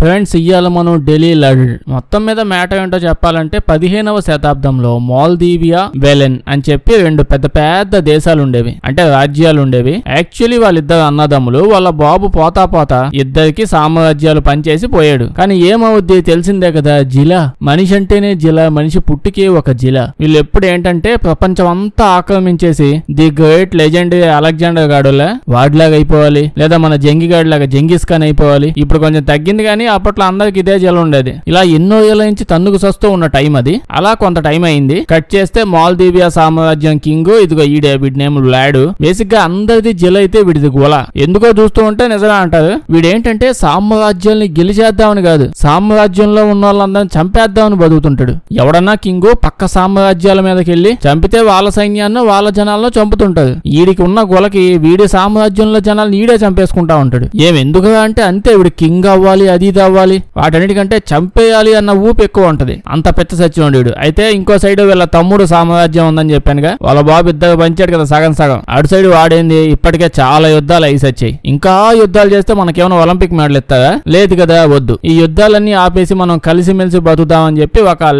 Friends, ఇయ్యాల మనం ఢిల్లీ లడ్ మొత్తం మీద మ్యాటర్ ఏంటో చెప్పాలంటే 15వ శతాబ్దంలో మాల్దీవియా, బెలెన్ అని చెప్పి రెండు పెద్ద పెద్ద దేశాలు ఉండేవి, అంటే రాజ్యాలు ఉండేవి. యాక్చువల్లీ వాళ్ళిద్దరు అన్నదమ్ములు. వాళ్ళ బాబు పోతా పోతా ఇద్దరికి సామ్రాజ్యాలు పనిచేసి పోయాడు. కానీ ఏమవుద్ది తెలిసిందే కదా, జిలా. మనిషి అంటేనే జిలా, మనిషి పుట్టికే ఒక జిలా. వీళ్ళు ఎప్పుడు ఏంటంటే ప్రపంచం అంతా ఆక్రమించేసి ది గ్రేట్ లెజెండ్ అలెగ్జాండర్ గాడులా వాడిలాగా అయిపోవాలి, లేదా మన జంగిగాడి లాగా జంగిస్ ఖాన్ అయిపోవాలి. ఇప్పుడు కొంచెం తగ్గింది కానీ అప్పట్లో అందరికి ఇదే జిల ఉండేది. ఇలా ఎన్నో ఏళ్ళ నుంచి తన్నుకు సస్తూ ఉన్న టైం అది. అలా కొంత టైం అయింది. కట్ చేస్తే మాల్దీవియా సామ్రాజ్యం కింగ్ ఇదిగో ఈడే, వీడి నేమ్ వ్లాడ్. బేసిక్ గా అందరిది జిల అయితే వీడిది గోల. ఎందుకో చూస్తూ ఉంటే నిజమే అంటారు. వీడేంటంటే సామ్రాజ్యాన్ని గెలిచేద్దామని కాదు, సామ్రాజ్యంలో ఉన్న వాళ్ళందరినీ చంపేద్దామని బతుకుతుంటాడు. ఎవడన్నా కింగ్ పక్క సామ్రాజ్యాల మీదకి వెళ్ళి చంపితే వాళ్ళ సైన్యాన్ని వాళ్ళ జనాలను చంపుతుంటాడు. వీడికి ఉన్న గొలకి వీడి సామ్రాజ్యంలో జనాలను ఈడే చంపేసుకుంటా ఉంటాడు. ఎందుకు అంటే అంతే, వీడు కింగ్ అవ్వాలి, అది ఇది అవ్వాలి, వాటన్నిటికంటే చంపేయాలి అన్న ఊపు ఎక్కువ ఉంటది. అంత పెద్ద సత్యం వీడు. అయితే ఇంకో సైడ్ వీళ్ళ తమ్ముడు సామ్రాజ్యం ఉందని చెప్పానుగా, వాళ్ళ బాబు ఇద్దరు పంచాడు కదా సగం సగం. అటు సైడ్ వాడేంది, ఇప్పటికే చాలా యుద్ధాలు అయి సచ్చాయి. ఇంకా యుద్ధాలు చేస్తే మనకేమైనా ఒలింపిక్ మెడల్ ఇస్తారా? లేదు కదా, వద్దు. ఈ యుద్ధాలన్నీ ఆపేసి మనం కలిసిమెలిసి బతుకుతామని చెప్పి ఒక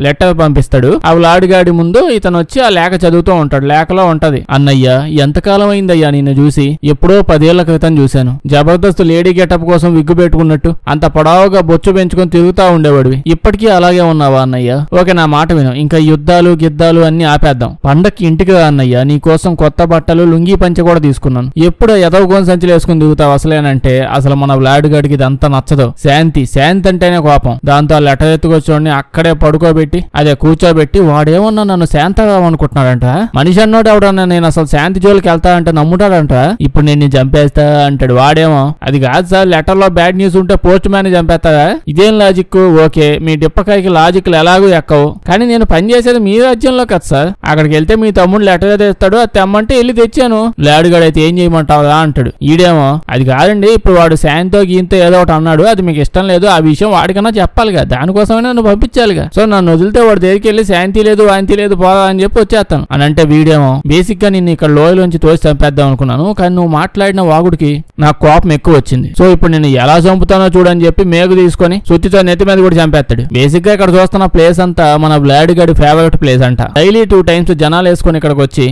లెటర్ పంపిస్తాడు. ఆ వ్లాడిగాడి ముందు ఇతను వచ్చి ఆ లేఖ చదువుతూ ఉంటాడు. లేఖలో ఉంటది, అన్నయ్య ఎంతకాలం అయిందయ్యా నిన్ను చూసి, ఎప్పుడో 10 ఏళ్ల క్రితం చూశాను. జబర్దస్త్ లేడీ గెటప్ కోసం విగ్గు పెట్టుకున్నట్టు అంత పొడవుగా బొచ్చు పెంచుకొని తిరుగుతా ఉండేవాడివి. ఇప్పటికీ అలాగే ఉన్నావా అన్నయ్య? ఓకే, నా మాట విను. ఇంకా యుద్ధాలు గిద్దాలు అన్ని ఆపేద్దాం. పండక్కి ఇంటికి రా అన్నయ్య, నీ కోసం కొత్త బట్టలు, లుంగీ పంచె కూడా తీసుకున్నాను. ఎప్పుడో ఎదవగోని సంచులు వేసుకుని దిగుతావు అసలేనంటే, అసలు మన వ్లాడ్ గడికి ఇదంతా నచ్చదు. శాంతి అంటేనే కోపం. దాంతో ఆ లెటర్ ఎత్తుకొచ్చి అక్కడే పడుకోబెట్టి అదే కూర్చోబెట్టి వాడేమన్నా నన్ను శాంతరావు అనుకుంటున్నాడంట. మనిషి అన్నోడు ఎవడన్నా నేను అసలు శాంతి జోలికి వెళ్తా అంటే నమ్ముతాడంట. ఇప్పుడు నేను చంపేస్తా అంటాడు. వాడేమో అది కాదు సార్, లెటర్ లో బ్యాడ్ న్యూస్ ఉంటే పోస్ట్ మ్యాన్ చంపేస్తారా? ఇదేం లాజిక్? ఓకే, మీ డిప్పకాయకి లాజిక్లు ఎలాగూ ఎక్కవు, కానీ నేను పని చేసేది మీ రాజ్యంలో కదా సార్. అక్కడికి వెళ్తే మీ తమ్ముడు లెటర్ ఏదో ఇస్తాడు, అది తెమ్మంటే వెళ్ళి తెచ్చాను. లాడుగాడు అయితే ఏం చేయమంటావా అంటాడు. ఈడేమో అది కాదండి, ఇప్పుడు వాడు శాంతో గీంతో ఏదో ఒకటి అన్నాడు, అది మీకు ఇష్టం లేదు, ఆ విషయం వాడికన్నా చెప్పాలిగా, దానికోసమే నన్ను పంపించాలిగా. సో నన్ను వదిలితే వాడి దగ్గరికి వెళ్ళి శాంతి లేదు వాంతి లేదు పోదా అని చెప్పి వచ్చేస్తాను అని అంటే, వీడేమో బేసిక్ గా నిన్ను ఇక్కడ లోయలోంచి తోసి చంపేద్దాం అనుకున్నాను, కానీ నువ్వు మాట్లాడిన వాగుడికి నాకు కోపం ఎక్కువ వచ్చింది. సో ఇప్పుడు నేను ఎలా చంపుతానో చూడని చెప్పి మేగు తీసుకొని సుత్తితో నెత్తి మీద కూడా చంపేస్తాడు. బేసిక్ గా ఇక్కడ చూస్తున్న ప్లేస్ అంతా మన వ్లాడ్ గడి ఫేవరెట్ ప్లేస్ అంట. డైలీ 2 times జనాలు వేసుకొని ఇక్కడికి వచ్చి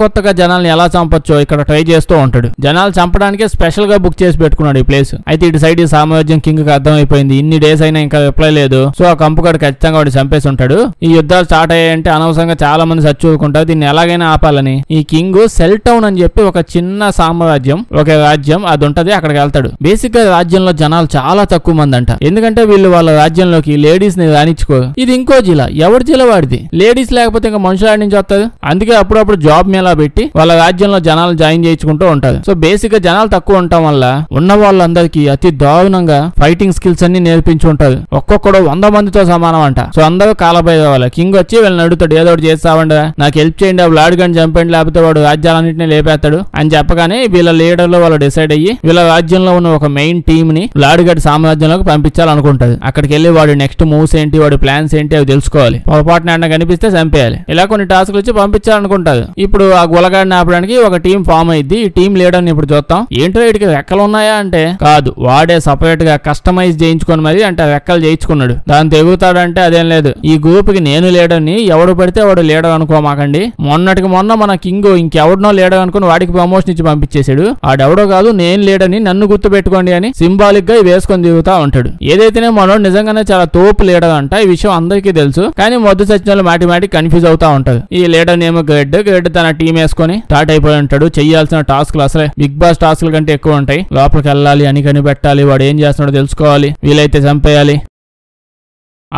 కొత్తగా జనాల్ని ఎలా చంపొచ్చో ఇక్కడ ట్రై చేస్తూ ఉంటాడు. జనాలు చంపడానికే స్పెషల్ గా బుక్ చేసి పెట్టుకున్నాడు ఈ ప్లేస్. అయితే ఇటు సైడ్ ఈ సామ్రాజ్యం కింగ్ కి అర్థమైపోయింది, ఇన్ని డేస్ అయినా ఇంకా రిప్లై లేదు. సో ఆ కంపుగాడు ఖచ్చితంగా వాడు చంపేసి ఉంటాడు. ఈ యుద్ధాలు స్టార్ట్ అయ్యాయంటే అనవసరంగా చాలా మంది చచ్చుకుంటారు. దీన్ని ఎలాగైనా ఆపాలని ఈ కింగ్ సెల్ టౌన్ అని చెప్పి ఒక చిన్న సామ్రాజ్యం, ఒక రాజ్యం అది ఉంటది, అక్కడికి వెళ్తాడు. బేసిక్ గా రాజ్యంలో జనాలు చాలా తక్కువ మంది అంట. ఎందుకంటే వీళ్ళు వాళ్ళ రాజ్యంలోకి లేడీస్ ని రానిచ్చుకోరు. ఇది ఇంకో జిలా, ఎవరి జిలా వాడిది. లేడీస్ లేకపోతే ఇంకా మనుషుల నుంచి వస్తుంది. అందుకే అప్పుడప్పుడు జాబ్ మేళా పెట్టి వాళ్ళ రాజ్యంలో జనాలు జాయిన్ చేయించుకుంటూ ఉంటారు. సో బేసిక్ గా జనాలు తక్కువ ఉండటం వల్ల ఉన్న వాళ్ళందరికీ అతి దారుణంగా ఫైటింగ్ స్కిల్స్ అన్ని నేర్పించి ఉంటారు. ఒక్కొక్కడు 100 మందితో సమానం అంట. సో అందరూ కాలబోయేవాళ్ళు. కింగ్ వచ్చి వీళ్ళని అడుగుతాడు, ఏదో ఒకటి చేస్తావండి, నాకు హెల్ప్ చేయండి, ఆ వ్లాడ్ గని చంపండి, లేకపోతే వాడు రాజ్యాలన్నింటినీ లేపేస్తాడు అని చెప్పగానే వీళ్ళ లీడర్లు వాళ్ళు డిసైడ్ అయ్యి వీళ్ళ రాజ్యంలో ఉన్న ఒక మెయిన్ టీమ్ ని వ్లాడ్ గడి సామ్రాజ్యంలోకి పంపించాలనుకుంటది. అక్కడికి వెళ్ళి వాడి నెక్స్ట్ మూవ్స్ ఏంటి, వాడి ప్లాన్స్ ఏంటి అవి తెలుసుకోవాలి. పొరపాటున ఏమన్నా కనిపిస్తే చంపేయాలి. ఇలా కొన్ని టాస్క్లు వచ్చి పంపించాలనుకుంటారు. ఇప్పుడు ఆ గులగాడిని ఆపడానికి ఒక టీం ఫామ్ అయింది. ఈ టీం లీడర్ ని ఇప్పుడు చూద్దాం. ఏంటో వీటికి రెక్కలు ఉన్నాయా అంటే కాదు, వాడే సపరేట్ గా కస్టమైజ్ చేయించుకొని మరి అంటే రెక్కలు చేయించుకున్నాడు. దాన్ని తెగుతాడంటే అదేం లేదు. ఈ గ్రూప్ కి నేను లీడర్ ని, ఎవడు పడితే వాడు లీడర్ అనుకోమాకండి. మొన్నటికి మొన్న మన కింగ్ ఇంకెవడనో లీడర్ అనుకుని వాడికి ప్రమోషన్ ఇచ్చి పంపించేశాడు. ఆడెవడో కాదు, నేను లీడర్ ని, నన్ను గుర్తు పెట్టుకోండి అని సింబాలిక్ గా వేసుకొని తిరుగుతా ఉంటాడు. ఏదైతేనే మనోడు నిజంగానే చాలా తోపు లీడర్ అంట. ఈ విషయం అందరికీ తెలుసు, కానీ మొద్దు సచ్చినాలు మాటి కన్ఫ్యూజ్ అవుతా ఉంటారు. ఈ లీడర్ నేమో గెడ్ తన టీం వేసుకొని స్టార్ట్ అయిపోయి ఉంటాడు. చేయాల్సిన టాస్క్లు అసలే బిగ్ బాస్ టాస్క్ల కంటే ఎక్కువ ఉంటాయి. లోపలికి వెళ్ళాలి, అని కనిపెట్టాలి, వాడు ఏం చేస్తున్నాడో తెలుసుకోవాలి, వీలైతే చంపేయాలి.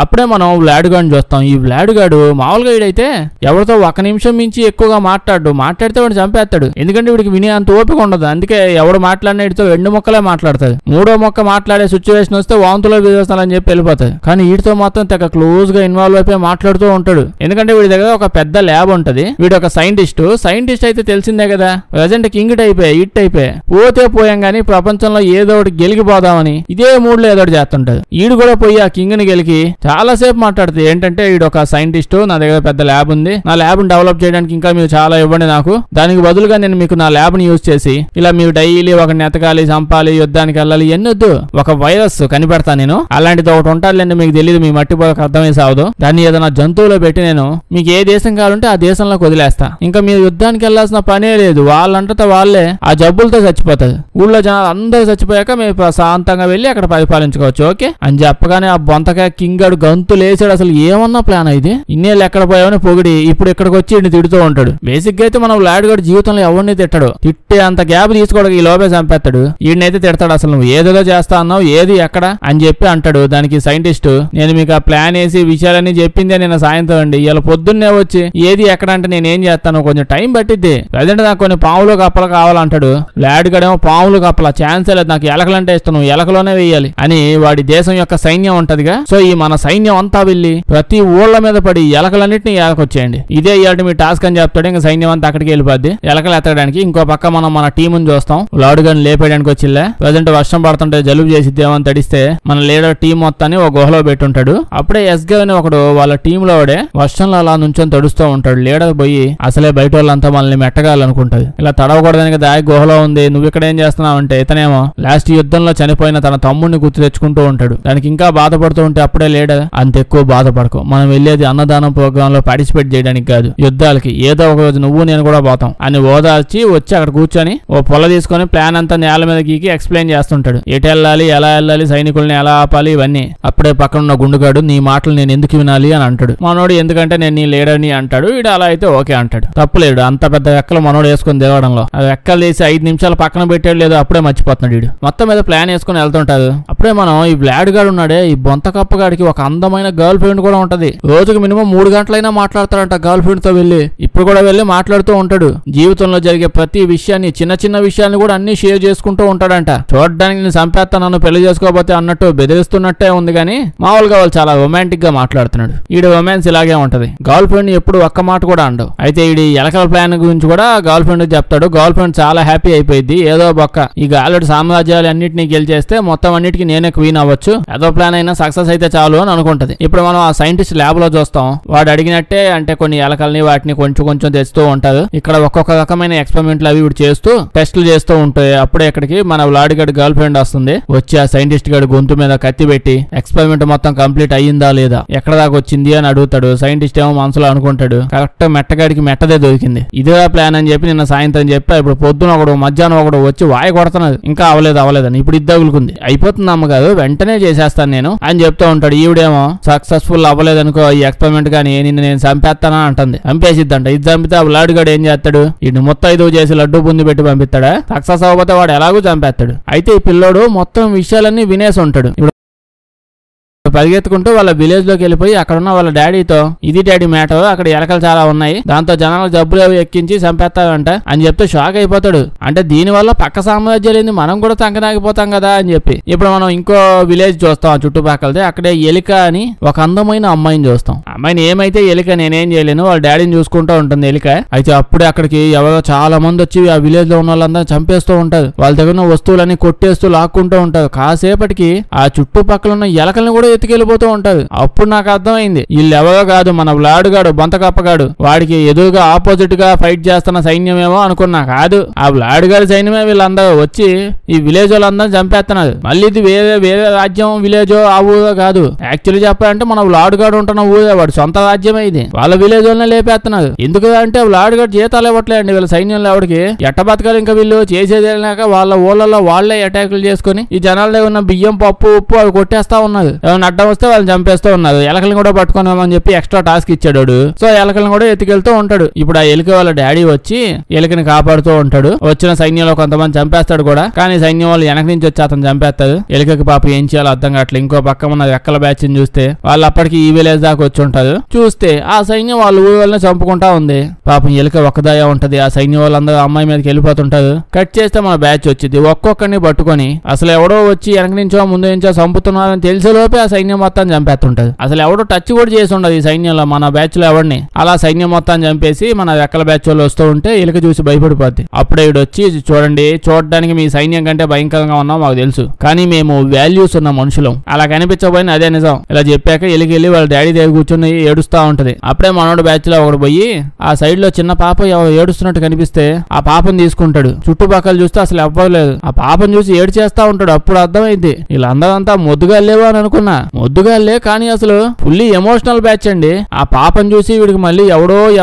అప్పుడే మనం వ్లాడ్ గాడిని చూస్తాం. ఈ వ్లాడ్ గాడు మామూలుగా వీడైతే ఎవరితో 1 నిమిషం మించి ఎక్కువగా మాట్లాడితే వాడు చంపేస్తాడు. ఎందుకంటే వీడికి వినే అంత ఓపిక ఉండదు. అందుకే ఎవడు మాట్లాడినడితో 2 మొక్కలే మాట్లాడతాడు. 3వ మొక్క మాట్లాడే సిచ్యువేషన్ వస్తే వాంతులో వేస్తానని చెప్పి వెళ్ళిపోతాడు. కానీ వీడితో మాత్రం తెగ క్లోజ్ గా ఇన్వాల్వ్ అయిపోయి మాట్లాడుతూ ఉంటాడు. ఎందుకంటే వీడి దగ్గర ఒక పెద్ద ల్యాబ్ ఉంటది. వీడు ఒక సైంటిస్ట్ అయితే తెలిసిందే కదా, ప్రజెంట్ కింగ్ హిట్ అయిపోయి పోయాం గానీ ప్రపంచంలో ఏదో ఒకటి గెలిగిపోదామని ఇదే మూడ్ లో ఏదో ఒకటి చేస్తుంటాడు. వీడు కూడా పోయి ఆ కింగ్ ని గెలికి చాలా సేపు మాట్లాడుతుంది. ఏంటంటే వీడు ఒక సైంటిస్ట్, నా దగ్గర పెద్ద ల్యాబ్ ఉంది, నా ల్యాబ్ ని డెవలప్ చేయడానికి ఇంకా మీరు చాలా ఇవ్వండి నాకు, దానికి బదులుగా నేను మీకు నా ల్యాబ్ ని యూజ్ చేసి ఇలా మీరు డైలీ ఒక నెతకాలి, చంపాలి, యుద్ధానికి వెళ్ళాలి, ఎన్నొద్దు, ఒక వైరస్ కనిపెడతా నేను, అలాంటిది ఒకటి ఉంటాడులేండి, మీకు తెలియదు, మీ మట్టి పోక అర్థమే సావదు, దాన్ని ఏదైనా జంతువులో పెట్టి నేను మీకు ఏ దేశం కావాలంటే ఆ దేశంలోకి వదిలేస్తా, ఇంకా మీరు యుద్ధానికి వెళ్ళాల్సిన పనే లేదు, వాళ్ళంటతో వాళ్ళే ఆ జబ్బులతో చచ్చిపోతారు, ఊళ్ళో జనాలు అందరూ చచ్చిపోయాక మేము ప్రశాంతంగా వెళ్ళి అక్కడ పరిపాలించుకోవచ్చు, ఓకే అని చెప్పగానే ఆ బొంతకాయ కింగాడు గంతు లేచాడు. అసలు ఏమన్నా ప్లాన్ ఇది, ఇన్నేళ్ళు ఎక్కడ పోయావని పొగిడి ఇప్పుడు ఇక్కడికి వచ్చి ఇన్ని తిడుతూ ఉంటాడు. బేసిక్ గా అయితే మనం లాడ్ గడు జీవితంలో ఎవరిని తిట్టాడు, తిట్టే అంత గ్యాప్ తీసుకోవడం ఈ లోపే చంపేస్తాడు, ఈయనైతే తిడతాడు, అసలు నువ్వు ఏదో చేస్తా అన్నావు, ఏది ఎక్కడ అని చెప్పి అంటాడు. దానికి సైంటిస్ట్, నేను మీకు ఆ ప్లాన్ వేసి విషయాలన్నీ చెప్పిందే నేను సాయంత్రం అండి, ఇలా పొద్దున్నే వచ్చి ఏది ఎక్కడ అంటే నేను ఏం చేస్తాను, కొంచెం టైం పట్టిద్ది, ప్రజెంట్ నాకు కొన్ని పాములు కప్పలు కావాలంటాడు. లాడ్ గడేమో పాములు కప్పల ఛాన్స్ లేదు, నాకు ఎలకలంటే ఇష్టం, నువ్వు ఎలకలోనే వేయాలి అని వాడి దేశం యొక్క సైన్యం ఉంటదిగా, సో ఈ మన సైన్యం అంతా వెళ్ళి ప్రతి ఊళ్ళ మీద పడి ఎలకలన్నింటినీ ఎలకొచ్చేయండి, ఇదే ఇవాళ మీ టాస్క్ అని చెప్తాడు. ఇంకా సైన్యం అంతా అక్కడికి వెళ్ళిపోద్ది ఎలకలు ఎత్తడానికి. ఇంకో పక్క మనం మన టీముని చూస్తాం, లాడ్ గన్ లేపేయడానికి వచ్చిల్లే, ప్రజెంట్ వర్షం పడుతుంటే జలుబు చేసిద్దేమని తడిస్తే మన లీడర్ టీం మొత్తాన్ని ఒక గుహలో పెట్టుంటాడు. అప్పుడే ఎస్గా అని ఒకడు వాళ్ళ టీమ్ లో వర్షంలో అలా నుంచొని తడుస్తూ ఉంటాడు. లీడర్ పోయి అసలే బయట వాళ్ళంతా మనల్ని మెట్టగాలనుకుంటది, ఇలా తడవకూడదని దాగి గుహలో ఉంది, నువ్వు ఇక్కడ ఏం చేస్తున్నావు అంటే ఇతనేమో లాస్ట్ యుద్ధంలో చనిపోయిన తన తమ్ముడిని గుర్తు తెచ్చుకుంటూ ఉంటాడు. దానికి ఇంకా బాధపడుతూ ఉంటే అప్పుడే లీడర్, అంత ఎక్కువ బాధపడకు, మనం వెళ్ళేది అన్నదానం ప్రోగ్రామ్ లో పార్టిసిపేట్ చేయడానికి కాదు, యుద్ధాలకి, ఏదో ఒక రోజు నువ్వు నేను కూడా పోతాం అని ఓదార్చి వచ్చి అక్కడ కూర్చొని ఓ పొల తీసుకొని ప్లాన్ అంతా నేల మీద గీకి ఎక్స్ప్లెయిన్ చేస్తుంటాడు. ఎటు వెళ్ళాలి, ఎలా వెళ్ళాలి, సైనికుల్ని ఎలా ఆపాలి, ఇవన్నీ. అప్పుడే పక్కన ఉన్న గుండుగాడు, నీ మాటలు నేను ఎందుకు వినాలి అని అంటాడు. మనోడు ఎందుకంటే నేను నీ లీడర్ని అంటాడు. వీడు అలా అయితే ఓకే అంటాడు. తప్పులేడు, అంత పెద్ద ఎక్కలు మనోడు వేసుకుని దిగడంలో ఆ ఎక్కలు తీసి 5 నిమిషాలు పక్కన పెట్టాడు లేదో అప్పుడే మర్చిపోతున్నాడు వీడు. మొత్తం మీద ప్లాన్ వేసుకుని వెళ్తుంటాడు. అప్పుడే మనం ఈ బ్లాడ్ గాడు ఉన్నాడే, ఈ బొంత కప్పగాడికి ఒక అందమైన గర్ల్ ఫ్రెండ్ కూడా ఉంటది. రోజుకి మినిమం 3 గంటలైనా మాట్లాడతాడంట గర్ల్ ఫ్రెండ్ తో వెళ్ళి. ఇప్పుడు కూడా వెళ్ళి మాట్లాడుతూ ఉంటాడు. జీవితంలో జరిగే ప్రతి విషయాన్ని, చిన్న చిన్న విషయాన్ని కూడా అన్ని షేర్ చేసుకుంటూ ఉంటాడంట. చూడడానికి నేను చంపేస్తా, నన్ను పెళ్లి చేసుకోకపోతే అన్నట్టు బెదిరిస్తున్నట్టే ఉంది కానీ మామూలుగా వాళ్ళు చాలా రొమాంటిక్ గా మాట్లాడుతున్నాడు. ఈడు రొమాన్స్ ఇలాగే ఉంటది. గర్ల్ ఫ్రెండ్ ఎప్పుడు ఒక్క మాట కూడా అండవు. అయితే ఈ ఎలకల ప్లాన్ గురించి కూడా గర్ల్ ఫ్రెండ్ చెప్తాడు. గర్ల్ ఫ్రెండ్ చాలా హ్యాపీ అయిపోయింది. ఏదో బొక్క ఇక ఆల్రెడీ సామ్రాజ్యాలు అన్నింటినీ గెలిచేస్తే మొత్తం అన్నిటికీ నేనే క్వీన్ అవ్వచ్చు, ఏదో ప్లాన్ అయినా సక్సెస్ అయితే చాలు అని అనుకుంటది. ఇప్పుడు మనం ఆ సైంటిస్ట్ ల్యాబ్ లో చూస్తాం. వాడు అడిగినట్టే అంటే కొన్ని ఎలకల్ని వాటిని కొంచెం కొంచెం తెస్తూ ఉంటారు. ఇక్కడ ఒక్కొక్క రకమైన ఎక్స్పెరిమెంట్లు అవి చేస్తూ టెస్టులు చేస్తూ ఉంటాయి. అప్పుడే ఇక్కడికి మన లాడ్ గడి గర్ల్ ఫ్రెండ్ వస్తుంది. వచ్చి ఆ సైంటిస్ట్ గడి గొంతు మీద కత్తి పెట్టి ఎక్స్పెరిమెంట్ మొత్తం కంప్లీట్ అయ్యిందా లేదా, ఎక్కడ దాకా వచ్చింది అని అడుగుతాడు. సైంటిస్ట్ ఏమో మనసులో అనుకుంటాడు, కరెక్ట్ మెట్టగాడికి మెట్టదే దొరికింది, ఇదే ప్లాన్ అని చెప్పి నిన్న సాయంత్రం చెప్పి ఇప్పుడు పొద్దున ఒకడు మధ్యాహ్నం ఒకడు వచ్చి వాయి కొడుతున్నది, ఇంకా అవలేదని ఇప్పుడు ఇద్దగులుకుంది, అయిపోతుంది అమ్మగారు వెంటనే చేసేస్తాను నేను అని చెప్తూ ఉంటాడు. ఈవిడేమో సక్సెస్ఫుల్ అవ్వలేదనుకో ఈ ఎక్స్పెరిమెంట్ కానీ నిన్ను నేను చంపేస్తానా అంటుంది. చంపేసిద్దంట. ఇది చంపితే ఆ లాడ్ గడు ఏం చేస్తాడు, ఇటు ముత్తైదు చేసి లడ్డు బుంది పెట్టి పంపిస్తాడా, సక్సెస్ అవ్వకపోతే వాడు ఎలాగూ చంపేస్తాడు. అయితే ఈ పిల్లోడు మొత్తం విషయాలన్నీ వినేసి ఉంటాడు. పరిగెత్తుకుంటూ వాళ్ళ విలేజ్ లోకి వెళ్ళిపోయి అక్కడ ఉన్న వాళ్ళ డాడీతో, ఇది డాడీ మ్యాటర్, అక్కడ ఎలకలు చాలా ఉన్నాయి, దాంతో జనాలు జబ్బులు ఎక్కించి చంపేస్తాడంట అని చెప్తే షాక్ అయిపోతాడు. అంటే దీని వల్ల పక్క సామ్రాజ్యాలు ఏంది, మనం కూడా సంకనాగిపోతాం కదా అని చెప్పి. ఇప్పుడు మనం ఇంకో విలేజ్ చూస్తాం చుట్టుపక్కలదే. అక్కడే ఎలిక అని ఒక అందమైన అమ్మాయిని చూస్తాం. అమ్మాయిని ఏమైతే ఎలిక నేనేం చేయలేను, వాళ్ళ డాడీని చూసుకుంటూ ఉంటుంది ఎలిక. అయితే అప్పుడే అక్కడికి ఎవరో చాలా మంది వచ్చి ఆ విలేజ్ లో ఉన్న వాళ్ళందరూ చంపేస్తూ ఉంటారు. వాళ్ళ దగ్గర ఉన్న వస్తువులన్నీ కొట్టేస్తూ లాక్కుంటూ ఉంటారు. కాసేపటికి ఆ చుట్టుపక్కల ఉన్న ఎలకల్ని కూడా ఎత్తుకెళ్ళిపోతూ ఉంటారు. అప్పుడు నాకు అర్థమైంది, వీళ్ళెవరో కాదు మన వ్లాడ్ గాడు బొంతకప్పగాడు, వాడికి ఎదురుగా ఆపోజిట్ గా ఫైట్ చేస్తున్న సైన్యమేమో అనుకున్నా. కాదు, ఆ వ్లాడ్ గాడి సైన్యమే వీళ్ళందరూ వచ్చి ఈ విలేజ్ వాళ్ళందరూ చంపేస్తున్నారు. మళ్ళీ ఇది వేరే రాజ్యం విలేజో ఆ ఊరో కాదు. యాక్చువల్లీ చెప్పాలంటే మన వ్లాడ్ గాడు ఉంటున్న ఊరే, వాడు సొంత రాజ్యమే ఇది. వాళ్ళ విలేజ్ వాళ్ళనే లేపేస్తున్నారు. ఎందుకు అంటే వ్లాడ్ గాడు జీతాలు ఇవ్వట్లేండి వీళ్ళ సైన్యంలో. ఎవరికి ఎట్ట బతకాలి ఇంకా వీళ్ళు చేసేది లేక వాళ్ళ ఊళ్ళలో వాళ్లే అటాకులు చేసుకుని ఈ జనాల్లో ఉన్న బియ్యం పప్పు ఉప్పు అవి కొట్టేస్తా ఉన్నారు. అడ్డం వస్తే వాళ్ళని చంపేస్తూ ఉన్నారు. ఎలకలను కూడా పట్టుకున్నామని చెప్పి ఎక్స్ట్రా టాస్క్ ఇచ్చాడు. సో ఎలకలను కూడా ఎత్తుకెళ్తూ ఉంటాడు. ఇప్పుడు ఆ ఎలుక వాళ్ళ డాడీ వచ్చి ఎలుకని కాపాడుతూ ఉంటాడు. వచ్చిన సైన్యంలో కొంతమంది చంపేస్తాడు కూడా, కానీ సైన్యం వాళ్ళు వెనక నుంచి వచ్చి అతను చంపేస్తాడు. ఎలుకకి పాప ఏం చేయాలో అర్థం కావట్లేదు. ఇంకో పక్క ఉన్న ఎక్కల బ్యాచ్ ని చూస్తే వాళ్ళు అప్పటికి ఈ విలేజ్ దాకా వచ్చి ఉంటారు. చూస్తే ఆ సైన్యం వాళ్ళ ఊరి వాళ్ళని చంపుకుంటా ఉంది. పాపం ఎలుక ఒక్కదాయ ఉంటది. ఆ సైన్యం వాళ్ళందరూ అమ్మాయి మీదకి వెళ్ళిపోతుంటారు. కట్ చేస్తే మన బ్యాచ్ వచ్చింది. ఒక్కొక్కరిని పట్టుకొని అసలు ఎవడో వచ్చి వెనక నుంచో ముందు నుంచో చంపుతున్నారని తెలిసేలోపే ఆ సైన్యం మొత్తం చంపేస్తుంటది. అసలు ఎవడో టచ్ కూడా చేసి ఉండదు ఈ సైన్యంలో, మన బ్యాచ్ లో ఎవరిని. అలా సైన్యం మొత్తం చంపేసి మన రెక్కల బ్యాచ్ వాళ్ళు వస్తూ ఉంటే ఎలుక చూసి భయపడిపోద్ది. అప్పుడే వీడు వచ్చి, చూడండి, చూడడానికి మీ సైన్యం కంటే భయంకరంగా ఉన్నాం మాకు తెలుసు, కానీ మేము వాల్యూస్ ఉన్న మనుషులం. అలా కనిపించబోయిన అదే నిజం. ఇలా చెప్పాక ఎలికి వెళ్ళి వాళ్ళ డాడీ దగ్గర కూర్చొని ఏడుస్తా ఉంటది. అప్పుడే మనోడు బ్యాచ్ లో ఒకడు పోయి ఆ సైడ్ లో చిన్న పాప ఏడుస్తున్నట్టు కనిపిస్తే ఆ పాపను తీసుకుంటాడు. చుట్టుపక్కల చూస్తే అసలు ఎవ్వలేదు. ఆ పాపను చూసి ఏడు చేస్తా ఉంటాడు. అప్పుడు అర్థమైంది వీళ్ళందరంతా మొద్దుగాళ్ళేవో అని అనుకున్నా. మొద్దుగాళ్ళే, కానీ అసలు ఫుల్లీ ఎమోషనల్ బ్యాచ్ అండి. ఆ పాపను చూసి వీడికి మళ్ళీ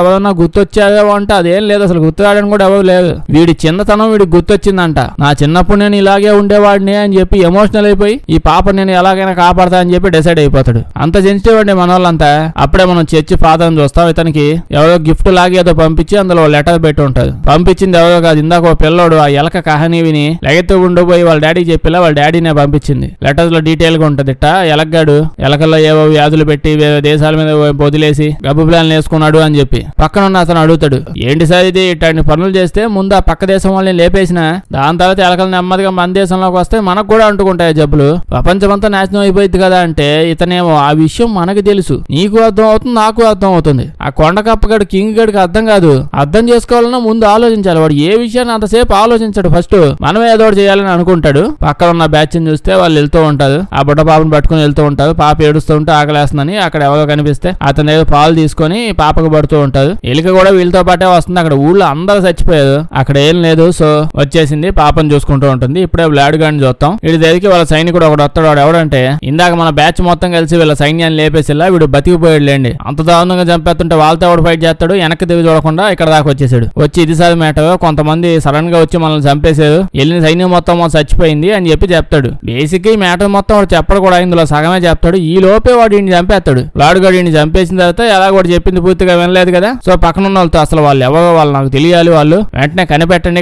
ఎవరన్నా గుర్తొచ్చారో అంటే అదేం లేదు, అసలు గుర్తురాడని కూడా ఎవరు లేదు. వీడి చిన్నతనం వీడికి గుర్తొచ్చిందంట. నా చిన్నప్పుడు నేను ఇలాగే ఉండేవాడిని అని చెప్పి ఎమోషనల్ అయిపోయి ఈ పాప నేను ఎలాగైనా కాపాడతా అని చెప్పి డిసైడ్ అయిపోతాడు. అంత సెన్సిటివ్ అండి మన వాళ్ళంతా. అప్పుడే మనం చర్చి ఫాదర్ చూస్తాం. ఇతనికి ఎవరో గిఫ్ట్ లాగే ఏదో పంపించి అందులో లెటర్ పెట్టి ఉంటది. పంపించింది ఎవరో కాదు, ఇందాక ఒక పిల్లోడు ఆ ఎలక కహానీ విని లెగెత్తు ఉండిపోయి వాళ్ళ డాడీకి చెప్పిలా వాళ్ళ డాడీనే పంపించింది. లెటర్స్ లో డీటెయిల్ గా ఉంటది. ఎలగ్గాడు ఎలకల్లో ఏవో వ్యాధులు పెట్టి దేశాల మీద వదిలేసి గబ్బు ప్లాన్ వేసుకున్నాడు అని చెప్పి పక్కన ఉన్న అతను అడుగుతాడు, ఏంటి సార్ ఇది, ఇట్లాంటి పనులు చేస్తే ముందు ఆ పక్క దేశం వాళ్ళని లేపేసిన దాని తర్వాత ఎలకలు నెమ్మదిగా మన దేశంలోకి వస్తే మనకు కూడా అంటుకుంటాయి జబ్బులు, ప్రపంచమంతా నాశనం అయిపోయింది కదా అంటే ఇతనేమో ఆ విషయం మనకు తెలుసు, నీకు అర్థం అవుతుంది నాకు అర్థం అవుతుంది, ఆ కొండకప్పగాడు కింగ్ గడికి అర్థం కాదు, అర్థం చేసుకోవాలన్నా ముందు ఆలోచించాలి. వాడు ఏ విషయాన్ని అంతసేపు ఆలోచించాడు, ఫస్ట్ మనమే ఏదో చేయాలని అనుకుంటాడు. పక్కన ఉన్న బ్యాచ్ ని చూస్తే వాళ్ళు వెళ్తూ ఉంటారు, ఆ బుడ్డ పాపను పట్టుకుని వెళ్తూ ఉంటారు. పాప ఏడుస్తూ ఉంటే ఆకలేస్తుందని అక్కడ ఎవరో కనిపిస్తే అతను ఏదో పాలు తీసుకొని పాపకు పడుతూ ఉంటారు. ఎలుక కూడా వీళ్ళతో పాటే వస్తుంది. అక్కడ ఊళ్ళో అందరూ చచ్చిపోయారు, అక్కడ ఏం లేదు. సో వచ్చేసింది, పాపను చూసుకుంటూ ఉంటుంది. ఇప్పుడే బ్లాడ్ గాడిని చూస్తాం. వీడి దగ్గరికి వాళ్ళ సైనికుడు ఒకడు వస్తాడు. వాడు ఎవడంటే ఇందాక మన బ్యాచ్ మొత్తం కలిసి వీళ్ళ సైన్యాన్ని లేపేసిలా వీడు బతికిపోయాడు లేండి. అంత దారుణంగా చంపేస్తుంటే వాళ్ళతో ఎవడు ఫైట్ చేస్తాడు, వెనక్కి తిరిగి చూడకుండా ఇక్కడ దాకా వచ్చేసాడు. వచ్చి ఇది సార్ మ్యాటర్, కొంతమంది సడన్ గా వచ్చి మనల్ని చంపేశారు, వెళ్ళిన సైన్యం మొత్తం చచ్చిపోయింది అని చెప్పి చెప్తాడు. బేసిక్ ఈ మ్యాటర్ మొత్తం వాడు చెప్పడు కూడా, ఇందులో సగమే చెప్తాడు. ఈ లోపే వాడు ఈయన చంపేస్తాడు. లార్డ్ గారు ఈయన చంపేసిన తర్వాత ఎలా కూడా చెప్పింది పూర్తిగా వినలేదు కదా. సో పక్కన ఉన్న వాళ్ళతో అసలు వాళ్ళు ఎవరో వాళ్ళు నాకు తెలియాలి, వాళ్ళు వెంటనే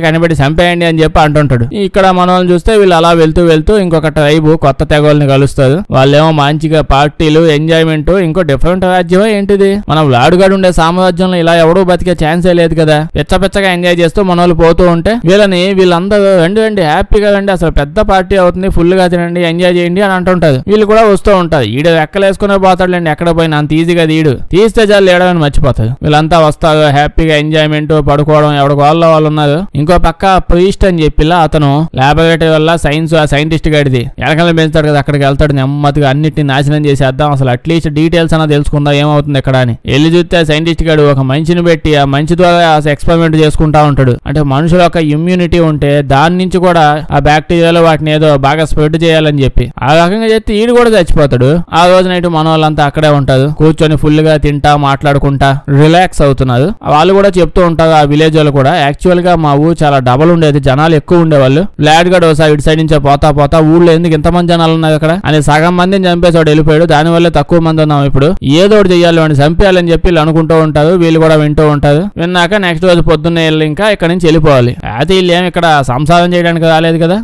కనిపెట్టి చంపేయండి అని చెప్పి అంటుంటాడు. ఇక్కడ మన వాళ్ళని చూస్తే వీళ్ళు అలా వెళ్తూ ఇంకొక ట్రైబు కొత్త తెగోళ్ళని కలుస్తారు. వాళ్ళేమో మంచిగా పార్టీలు ఎంజాయ్మెంట్, ఇంకో డిఫరెంట్ రాజ్యం ఏంటిది, మనం లార్డ్ గారు ఉండే సామ్రాజ్యంలో ఇలా ఎవడూ బతికే ఛాన్సే లేదు కదా. పిచ్చగా ఎంజాయ్ చేస్తూ మన వాళ్ళు పోతూ ఉంటే వీళ్ళందరూ రండి హ్యాపీగా రండి, అసలు పెద్ద పార్టీ అవుతుంది, ఫుల్ గా తినండి ఎంజాయ్ చేయండి అని అంటుంటారు. వీళ్ళు కూడా వస్తూ ఉంటారు. ఈడు ఎక్కలేసుకునే పోతాడులేండి, ఎక్కడ పోయినా అంత ఈజీగా తీడు తీస్తే చాలు లేడని మర్చిపోతారు. వీళ్ళంతా వస్తారు, హ్యాపీగా ఎంజాయ్మెంట్, పడుకోవడం, ఎవడ వాళ్ళు ఉన్నారు. ఇంకో పక్క ప్రీస్ట్ అని చెప్పిలా అతను లాబొరేటరీ వల్ల సైన్స్ ఆ సైంటిస్ట్ గడిది ఎలకలను పెంచుతాడు కదా, అక్కడికి వెళ్తాడు. నెమ్మదిగా అన్నిటిని నాశనం చేసేద్దాం, అసలు అట్లీస్ట్ డీటెయిల్స్ అన్న తెలుసుకుందాం ఏమవుతుంది ఇక్కడ అని. వెళ్ళి చూస్తే సైంటిస్ట్ గాడు ఒక మనిషిని పెట్టి ఆ మనిషి ద్వారా ఎక్స్పెరిమెంట్ చేసుకుంటా ఉంటాడు. అంటే మనుషుల యొక్క ఇమ్యూనిటీ ఉంటే దాని నుంచి కూడా ఆ బ్యాక్టీరియాలో వాటిని ఏదో బాగా స్ప్రెడ్ చేయాలని చెప్పి ఆ రకంగా చెప్తే ఈడు కూడా చచ్చిపోతాడు. ఆ రోజు నైట్ మన వాళ్ళంతా అక్కడే ఉంటారు, కూర్చొని ఫుల్ గా తింటా మాట్లాడుకుంటా రిలాక్స్ అవుతున్నారు. వాళ్ళు కూడా చెప్తూ ఉంటారు ఆ విలేజ్ వాళ్ళు కూడా, యాక్చువల్ గా మా ఊరు చాలా డబల్ ఉండేది, జనాలు ఎక్కువ ఉండేవాళ్ళు. బ్లాడ్ గడ్ ఒకసారి ఇటు సైడ్ నుంచి పోతా ఊళ్ళో ఎందుకు ఇంతమంది జనాలు ఉన్నారు అక్కడ అని సగం మందిని చంపేసాడు, వెళ్ళిపోయాడు. దానివల్ల తక్కువ మంది ఉన్నాం, ఇప్పుడు ఏదో ఒకటి చెయ్యాలి అని చంపేయాలని చెప్పి వీళ్ళు అనుకుంటూ ఉంటారు. వీళ్ళు కూడా వింటూ ఉంటారు. విన్నాక నెక్స్ట్ రోజు పొద్దున్నే వెళ్ళి ఇంకా ఇక్కడ నుంచి వెళ్ళిపోవాలి. అయితే వీళ్ళు ఏమి ఇక్కడ సంసారం చేయడానికి రాలేదు కదా.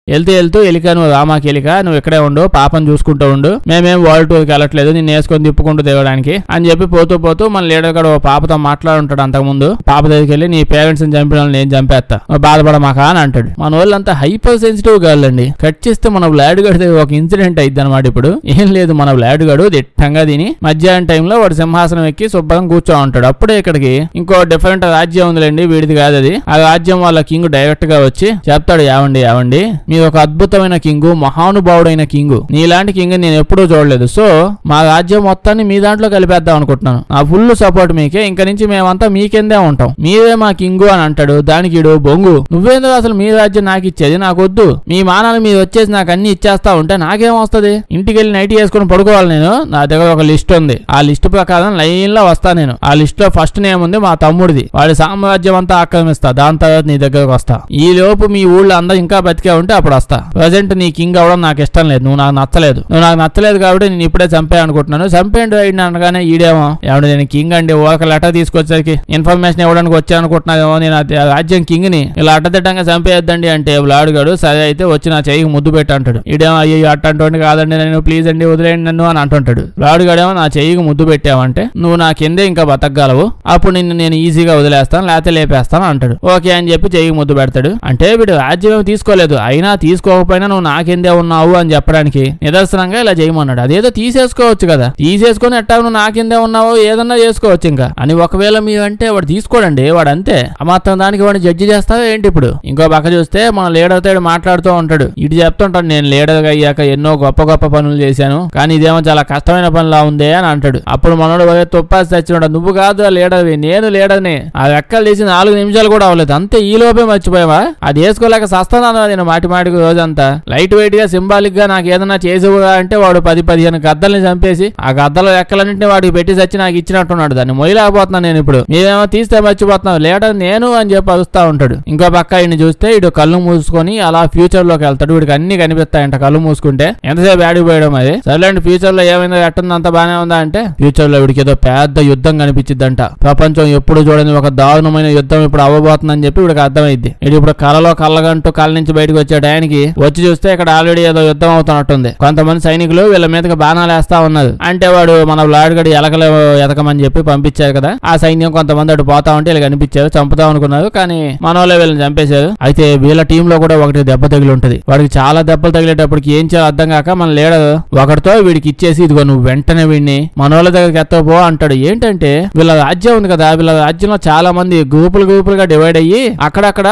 వెళ్తూ ఎలిక, నువ్వు రామాకి ఎలిక, నువ్వు ఇక్కడే ఉండు, పాపను చూసుకుంటూ ఉండు, మేమేం వరల్డ్ టూర్కి వెళ్ళట్లేదు, నేను వేసుకొని తిప్పుకుంటూ తేవడానికి అని చెప్పి పోతూ మన లీడర్ కూడా ఓ పాపతో మాట్లాడుంటాడు. అంతకుముందు పాప దగ్గరికి వెళ్ళి నీ పేరెంట్స్ ని చంపిన వాళ్ళని నేను చంపేస్తా, బాధపడమాక అని అంటాడు. మన వాళ్ళంతా హైపర్ సెన్సిటివ్ గాళ్ళండి. కట్ చేస్తే మన బ్లాడ్ గడి ఒక ఇన్సిడెంట్ అయింది అనమాట. ఇప్పుడు ఏం లేదు, మన బ్లాడ్ గడు దిట్టంగా తిని మధ్యాహ్నం టైంలో వాడు సింహాసనం ఎక్కి శుభ్రంగా కూర్చో ఉంటాడు. అప్పుడే ఇక్కడికి ఇంకో డిఫరెంట్ రాజ్యం ఉందిలేండి, వీడిది కాదు అది. ఆ రాజ్యం వాళ్ళ కింగ్ డైరెక్ట్ గా వచ్చి చెప్తాడు, యావండి ఒక అద్భుతమైన కింగు, మహానుభావుడైన కింగు, నీలాంటి కింగ్ నేను ఎప్పుడూ చూడలేదు. సో మా రాజ్యం మొత్తాన్ని మీ దాంట్లో కలిపేద్దాం అనుకుంటున్నాను, నా ఫుల్ సపోర్ట్ మీకే, ఇంక నుంచి మేమంతా మీకెందే ఉంటాం, మీరే మా కింగు అని అంటాడు. దానికి బొంగు, నువ్వేందో అసలు మీ రాజ్యం నాకు ఇచ్చేది, నాకొద్దు, మీ మానాలు మీరు వచ్చేసి నాకు అన్ని ఇచ్చేస్తా ఉంటే నాకేం వస్తుంది, ఇంటికి వెళ్ళి నైట్ వేసుకుని పడుకోవాలి నేను. నా దగ్గర ఒక లిస్ట్ ఉంది, ఆ లిస్ట్ ప్రకారం లైన్ లో వస్తా నేను. ఆ లిస్ట్ లో ఫస్ట్ నేమ్ ఉంది మా తమ్ముడిది, వాడి సామ్రాజ్యం అంతా ఆక్రమిస్తా, దాని తర్వాత నీ దగ్గరకు వస్తా. ఈ లోపు మీ ఊళ్ళో అందరూ ఇంకా బతికే ఉంటే అప్పుడు వస్తా. ప్రజెంట్ నీ కింగ్ అవడం నాకు ఇష్టం లేదు, నువ్వు నాకు నచ్చలేదు కాబట్టి నేను ఇప్పుడే చంపే అనుకుంటున్నాను. చంపేయండి రైడ్ అనగానే ఈడేమో ఏమంటే నేను కింగ్ అండి, ఒక లెటర్ తీసుకొచ్చేసరికి ఇన్ఫర్మేషన్ ఇవ్వడానికి వచ్చా అనుకుంటున్నానేమో, నేను రాజ్యం కింగ్ ని ఇలా అడ్డదిడ్డంగా చంపేయద్దండి అంటే బ్లాడ్ గాడు సరే అయితే వచ్చి నా చెయ్యికి ముద్దు పెట్టి అంటాడు. ఈడేమో అయ్యో అట్టంటోండి కాదండి, నేను ప్లీజ్ అండి వదిలేయండి నన్ను అని అంటుంటాడు. బ్లాడ్ గాడేమో నా చెయ్యికి ముద్దు పెట్టావంటే నువ్వు నా కిందే ఇంకా బతకగలవు, అప్పుడు నిన్ను నేను ఈజీగా వదిలేస్తాను లేకపోతే లేపేస్తాను అంటాడు. ఓకే అని చెప్పి చెయ్యికి ముద్దు పెడతాడు. అంటే వీడు రాజ్యం తీసుకోలేదు, అయినా తీసుకోకపోయినా నువ్వు నాకెందే ఉన్నావు అని చెప్పడానికి నిదర్శనంగా ఇలా చేయమన్నాడు. అదేదో తీసేసుకోవచ్చు కదా, తీసేసుకొని ఎట్టా నువ్వు నాకెందే ఉన్నావు ఏదన్నా చేసుకోవచ్చు ఇంకా అని. ఒకవేళ మీరంటే వాడు తీసుకోడండి, వాడు అంతే. మాత్రం దానికి వాడిని జడ్జి చేస్తావా ఏంటి? ఇప్పుడు ఇంకో పక్క చూస్తే మన లీడర్ తో మాట్లాడుతూ ఉంటాడు. ఇటు చెప్తుంటాడు, నేను లీడర్ అయ్యాక ఎన్నో గొప్ప గొప్ప పనులు చేశాను, కానీ ఇదేమో చాలా కష్టమైన పనిలా ఉందే అని అంటాడు. అప్పుడు మనోడు తుప్పాసి తెచ్చినాడు, నువ్వు కాదు లీడర్వి, నేను లీడర్ని. ఆ రెక్కలు తీసి 4 నిమిషాలు కూడా అవ్వలేదు, అంతే. ఈ లోపే మర్చిపోయావా? అది వేసుకోలేక సస్తాను నేను మాటి మాటికి రోజంతా. లైట్ వెయిట్ గా సింబాలిక్ గా నాకు ఏదన్నా చేసేవుగా అంటే వాడు 10-15 గద్దల్ని చంపేసి ఆ గద్దల రెక్కలన్నింటినీ వాడికి పెట్టి చచ్చి నాకు ఇచ్చినట్టున్నాడు. దాన్ని మొయ్యలేకపోతున్నాను నేను ఇప్పుడు. మీరేమో తీస్తే మర్చిపోతున్నావు, లీడర్ నేను అని చెప్పి అరుస్తా ఉంటాడు. ఇంకో పక్క ఈయన చూస్తే ఇటు కళ్ళు మూసుకొని అలా ఫ్యూచర్ లోకి వెళ్తాడు. వీడికి అన్ని కనిపిస్తాయంట కళ్ళు మూసుకుంటే. ఎంతసేపు ఆడిపోయడం అది. సరేలేండి, ఫ్యూచర్ లో ఏమైందో ఎట్టుంది అంత బానే ఉందా అంటే ఫ్యూచర్ లో వీడికి ఏదో పెద్ద యుద్ధం కనిపించిద్దంట. ప్రపంచం ఎప్పుడు చూడని ఒక దారుణమైన యుద్ధం ఇప్పుడు అవ్వబోతుందని చెప్పి వీడికి అర్థమైద్ది. ఇది ఇప్పుడు కలలో కళ్ళగంటూ కళ్ళ నుంచి బయటకు వచ్చే టయానికి వచ్చి చూస్తే ఇక్కడ ఆల్రెడీ ఏదో యుద్ధం అవుతున్నట్టుంది. కొంతమంది సైనికులు వీళ్ళ మీదకి బాణాలు వేస్తా ఉన్నారు. అంటే వాడు మన లాడ్గడి ఎలకలు ఎతకమని చెప్పి పంపించారు కదా, ఆ సైన్యం కొంతమంది అటు పోతా ఉంటే వీళ్ళు కనిపించారు. చంపుతాం అనుకున్నారు, కానీ మన వాళ్ళే వీళ్ళని చంపేశారు. అయితే వీళ్ళ టీం లో కూడా ఒకటి దెబ్బ తగిలి ఉంటది. వాడికి చాలా దెబ్బలు తగిలేటప్పటికి ఏం చేయాలో అర్థం కాక మన లీడర్ ఒకటితో వీడికి ఇచ్చేసి, ఇదిగో నువ్వు వెంటనే వీడిని మన వాళ్ళ దగ్గరికి ఎత్తపో అంటాడు. ఏంటంటే వీళ్ళ రాజ్యం ఉంది కదా, వీళ్ళ రాజ్యంలో చాలా మంది గ్రూపులుగా డివైడ్ అయ్యి అక్కడక్కడ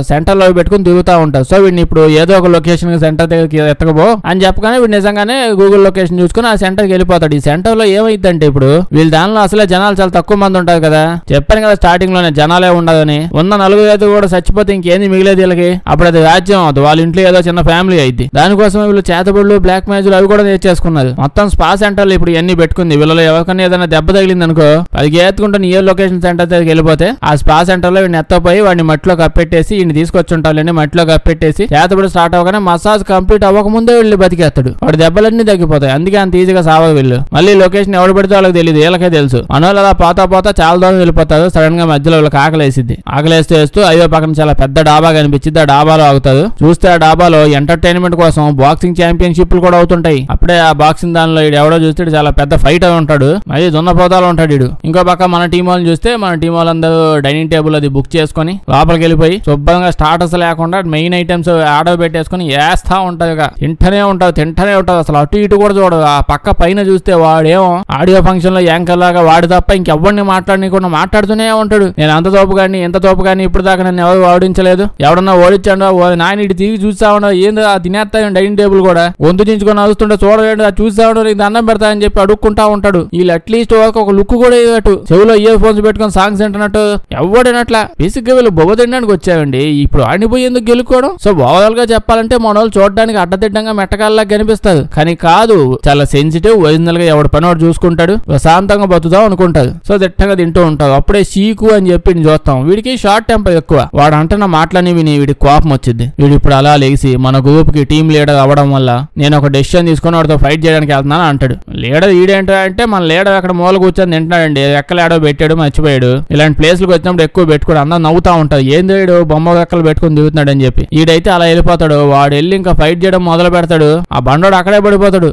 సెంటర్ లో పెట్టుకుని తిరుగుతా ఉంటారు. సో వీడిని ఇప్పుడు ఏదో ఒక లొకేషన్ సెంటర్ దగ్గరికి ఎత్తకపో అని చెప్పగానే వీడు నిజంగానే గూగుల్ లొకేషన్ చూసుకుని ఆ సెంటర్కి వెళ్ళిపోతాడు. ఈ సెంటర్ లో ఏమైందంటే ఇప్పుడు వీళ్ళ దానిలో అసలే జనాలు చాలా తక్కువ మంది ఉంటారు కదా. చెప్పాను కదా స్టార్టింగ్ లోనే జనాలే ఉండదని. ఉన్న 4 కూడా చచ్చిపోతే ఇంకేంది మిగిలేదు వీళ్ళకి. అప్పుడు అది రాజ్యం అవుతుంది, వాళ్ళ ఇంట్లో ఏదో చిన్న ఫ్యామిలీ అయింది. దానికోసం వీళ్ళు చేతబడులు బ్లాక్ మ్యాచ్లు అవి కూడా నేర్చేసుకున్నారు. మొత్తం స్పా సెంటర్లు ఇప్పుడు ఇవన్నీ పెట్టుకుంది. వీళ్ళలో ఎవరికన్నా ఏదైనా దెబ్బ తగిలింది అనుకో, అది ఎత్తుకుంటే నియర్ లొకేషన్ సెంటర్ దగ్గరికి వెళ్ళిపోతే ఆ స్పా సెంటర్ లో వీడిని ఎత్తపోయి వాడిని మట్టిలో కప్పెట్టేసి ఈయన తీసుకొచ్చుంటాలని మట్టిలో కప్పెట్టేసి చేతబడి స్టార్ట్ అవ్వగానే మసాజ్ కంప్లీట్ అవ్వకముందే వీళ్ళు బతికేస్తాడు. వాడి దెబ్బలన్నీ తగ్గిపోతాయి. అందుకే అంత ఈజీగా సావదు వీళ్ళు. మళ్ళీ లొకేషన్ ఎవడు పెడితే వాళ్ళకి తెలియదు, వీళ్ళకే తెలుసు. మనోళ్ళు అలా పోతా చాలా దూరం వెళ్ళిపోతారు. సడన్ గా మధ్యలో వీళ్ళకి ఆకలేసిద్ది. ఆకలేస్తూ అయ్యో పక్కన చాలా పెద్ద డాబా కనిపించింది. ఆ డాబాలో ఆగుతారు. చూస్తే ఆ డాబాలో ఎంటర్టైన్మెంట్ కోసం బాక్సింగ్ ఛాంపియన్షిప్లు కూడా అవుతుంటాయి. అప్పుడే ఆ బాక్సింగ్ దానిలో ఎవడో చూస్తే చాలా పెద్ద ఫైట్ అయి ఉంటాడు. మరి దున్నపోతాలో ఉంటాడు వీడు. ఇంకో పక్క మన టీం వాళ్ళని చూస్తే మన టీం వాళ్ళందరూ డైనింగ్ టేబుల్ అది బుక్ చేసుకుని లోపలికి వెళ్ళిపోయి శుభ్రంగా స్టార్టర్స్ లేకుండా మెయిన్ ఐటమ్స్ ఆర్డర్ పెట్టేసుకుని వేస్తా ఉంటారు. తింటనే ఉంటారు. అసలు అటు ఇటు కూడా చూడదు. ఆ పక్క పైన చూస్తే వాడేమో ఆడియో ఫంక్షన్ లో యాంకర్ లాగా వాడు తప్ప ఇంకెవ్వరిని మాట్లాడనీకుండా మాట్లాడుతూనే ఉంటాడు. నేను అంత తోపు కానీ ఎంత తోపు కానీ ఇప్పుడు దాకా నన్ను ఎవరు ఓడించలేదు, ఎవడన్నా ఓడించాడు నాయన ఇటు తిరిగి చూస్తా ఉండవు. ఏందో తినేస్తా డైనింగ్ టేబుల్ కూడా గొంతు దించుకొని నడుస్తుంటే చూడలేదు, చూస్తా ఉండవు, నీకు దండం పెడతా అని చెప్పి అడుక్కుంటా ఉంటాడు. వీళ్ళు అట్లీస్ట్ ఒక లుక్ కూడా ఇవ్వటు, చెవులో ఇయర్ ఫోన్స్ పెట్టుకుని సాంగ్స్ వింటున్నట్టు ఎవడనట్లా. బేసిక్ గా వీళ్ళు బొబ్బ తినడానికి వచ్చావండి. ఇప్పుడు ఆడిపోయి ఎందుకు గెలుకోవడం? సో ఓవరాల్ గా చెప్పాలంటే మన వాళ్ళు చూడడానికి అడ్డదిడ్డంగా మెట్టకాల్లా కనిపిస్తారు, కానీ కాదు, చాలా సెన్సిటివ్. ఒరిజినల్ గా ఎవడు పని వాడు చూసుకుంటాడు, ప్రశాంతంగా బతుకుతాం అనుకుంటారు. సో దిట్టంగా తింటూ ఉంటారు. అప్పుడే షీకు అని చెప్పి చూస్తాం. వీడికి షార్ట్ టెంపర్ ఎక్కువ. వాడు అంటున్న మాటలని విని వీడికి కోపం వచ్చింది. వీడు ఇప్పుడు అలా లేచి మన గ్రూప్ కి టీం లీడర్ అవ్వడం వల్ల నేను ఒక డెసిషన్ తీసుకుని వాడితో ఫైట్ చేయడానికి వెళ్తున్నాను అంటాడు. లీడర్ ఈడేంటంటే మన లీడర్ అక్కడ మూల కూర్చొని తింటున్నాడండి. ఎక్కలేడో పెట్టాడు, మర్చిపోయాడు. ఇలాంటి ప్లేస్లకు వచ్చినప్పుడు ఎక్కువ పెట్టుకుని అందరూ నవ్వుతా ఉంటారు. ఏంది వీడు బొమ్మ రెక్కలు పెట్టుకుని దిగుతున్నాడు అని చెప్పి. ఈడైతే అలా వెళ్ళిపోతాడు. వాడు వెళ్ళి ఇంకా ఫైట్ చేయడం మొదలు పెడతాడు. ఆ బండోడు అక్కడే పడిపోతాడు.